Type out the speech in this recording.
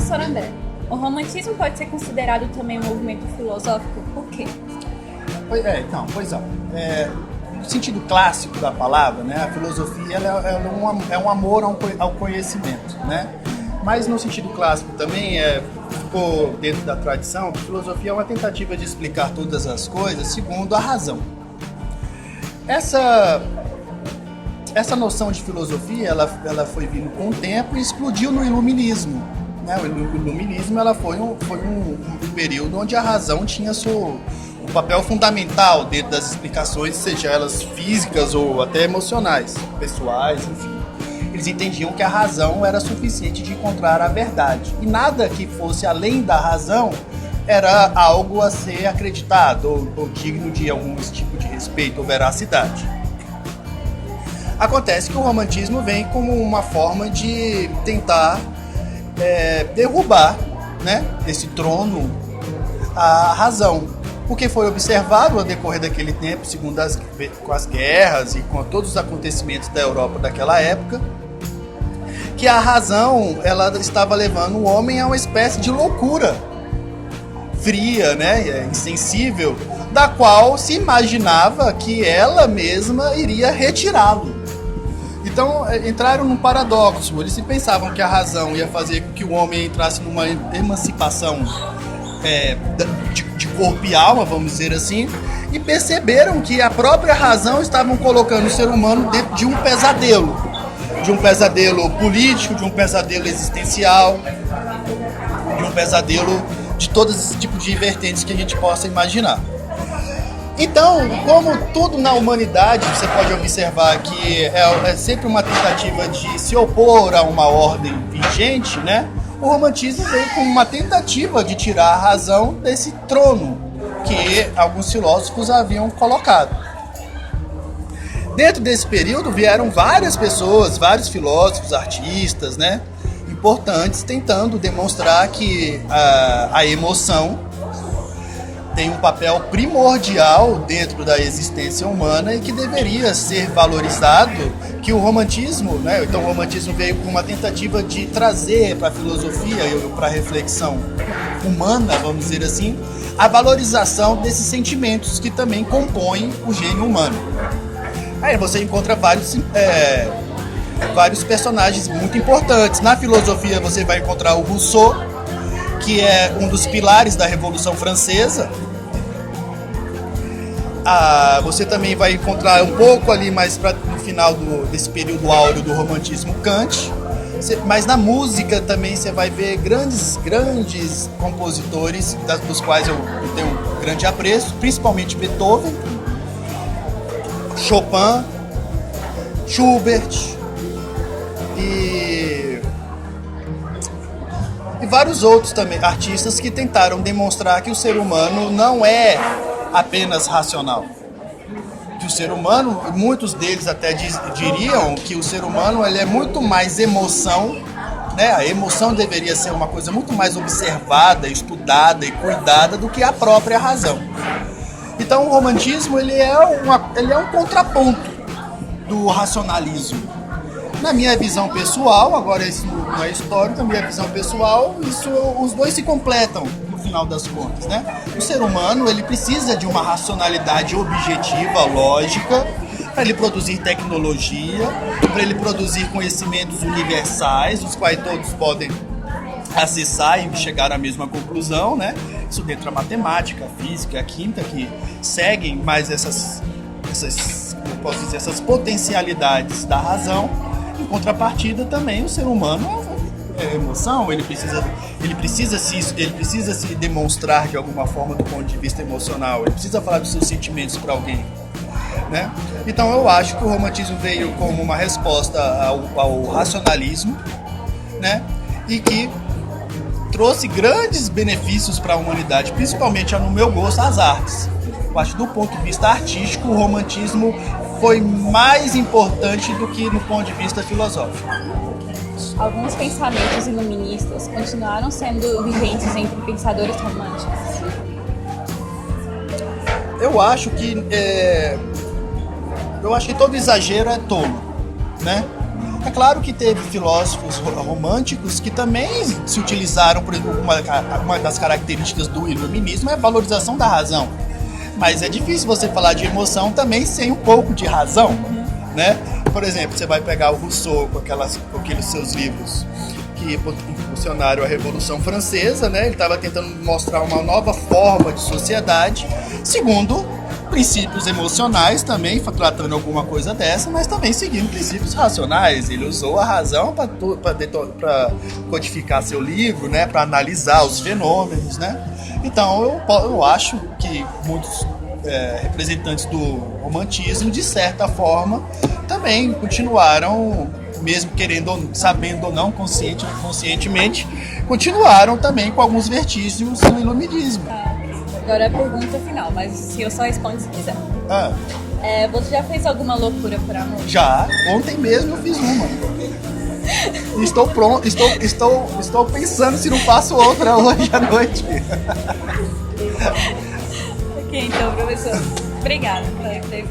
Professor André, o romantismo pode ser considerado também um movimento filosófico? Por quê? Pois é. No sentido clássico da palavra, né, a filosofia é um amor ao conhecimento, né? Mas no sentido clássico também ficou dentro da tradição que filosofia é uma tentativa de explicar todas as coisas segundo a razão. Essa noção de filosofia ela foi vindo com o tempo e explodiu no Iluminismo. Né? O Iluminismo foi um período onde a razão tinha um papel fundamental dentro das explicações, seja elas físicas ou até emocionais, pessoais, enfim. Eles entendiam que a razão era suficiente de encontrar a verdade. E nada que fosse além da razão era algo a ser acreditado ou digno de algum tipo de respeito ou veracidade. Acontece que o romantismo vem como uma forma de tentar derrubar, né, desse trono a razão. Porque foi observado ao decorrer daquele tempo, segundo com as guerras e com todos os acontecimentos da Europa daquela época, que a razão ela estava levando o homem a uma espécie de loucura fria, né, insensível, da qual se imaginava que ela mesma iria retirá-lo. Então entraram num paradoxo. Eles pensavam que a razão ia fazer com que o homem entrasse numa emancipação de corpo e alma, vamos dizer assim, e perceberam que a própria razão estavam colocando o ser humano dentro de um pesadelo político, de um pesadelo existencial, de um pesadelo de todos esses tipos de vertentes que a gente possa imaginar. Então, como tudo na humanidade, você pode observar que é sempre uma tentativa de se opor a uma ordem vigente, né? O romantismo veio como uma tentativa de tirar a razão desse trono que alguns filósofos haviam colocado. Dentro desse período vieram várias pessoas, vários filósofos, artistas, né, importantes, tentando demonstrar que a emoção tem um papel primordial dentro da existência humana e que deveria ser valorizado, que o romantismo, né, então o romantismo veio com uma tentativa de trazer para a filosofia e para a reflexão humana, vamos dizer assim, a valorização desses sentimentos que também compõem o gênio humano. Aí você encontra vários personagens muito importantes. Na filosofia você vai encontrar o Rousseau, que é um dos pilares da Revolução Francesa. Você também vai encontrar um pouco ali mais no final desse período áureo do romantismo Kant. Mas na música também você vai ver grandes compositores, dos quais eu tenho um grande apreço, principalmente Beethoven, Chopin, Schubert e vários outros também artistas que tentaram demonstrar que o ser humano não é apenas racional. Que o ser humano, muitos deles até diriam que o ser humano ele é muito mais emoção, né? A emoção deveria ser uma coisa muito mais observada, estudada e cuidada do que a própria razão. Então o romantismo ele é um contraponto do racionalismo. Na minha visão pessoal, agora isso não é histórico, na minha visão pessoal, os dois se completam no final das contas, né? O ser humano ele precisa de uma racionalidade objetiva, lógica, para ele produzir tecnologia, para ele produzir conhecimentos universais, os quais todos podem acessar e chegar à mesma conclusão, né? Isso dentro da matemática, a física, a química, que seguem mais essas potencialidades da razão. Em contrapartida, também o ser humano é emoção, ele precisa se demonstrar de alguma forma do ponto de vista emocional, ele precisa falar dos seus sentimentos para alguém, né? Então eu acho que o romantismo veio como uma resposta ao racionalismo, né? E que trouxe grandes benefícios para a humanidade, principalmente, no meu gosto, as artes. Eu acho que do ponto de vista artístico, o romantismo foi mais importante do que no ponto de vista filosófico. Alguns pensamentos iluministas continuaram sendo vigentes entre pensadores românticos. Eu acho que todo exagero é tolo, né? É claro que teve filósofos românticos que também se utilizaram, por exemplo, uma das características do iluminismo é a valorização da razão. Mas é difícil você falar de emoção também sem um pouco de razão, né? Por exemplo, você vai pegar o Rousseau com aqueles seus livros que impulsionaram a Revolução Francesa, né? Ele estava tentando mostrar uma nova forma de sociedade, segundo princípios emocionais também, tratando alguma coisa dessa, mas também seguindo princípios racionais. Ele usou a razão para codificar seu livro, né? Para analisar os fenômenos, né? Então eu acho que muitos representantes do romantismo, de certa forma, também continuaram, mesmo querendo, sabendo ou não, conscientemente, continuaram também com alguns vestígios do iluminismo. Agora a pergunta final, mas se eu só respondo se quiser. Você já fez alguma loucura por amor? Já, ontem mesmo eu fiz uma. Estou pronto, estou pensando se não faço outra hoje à noite. Ok, então, professor, obrigada por ter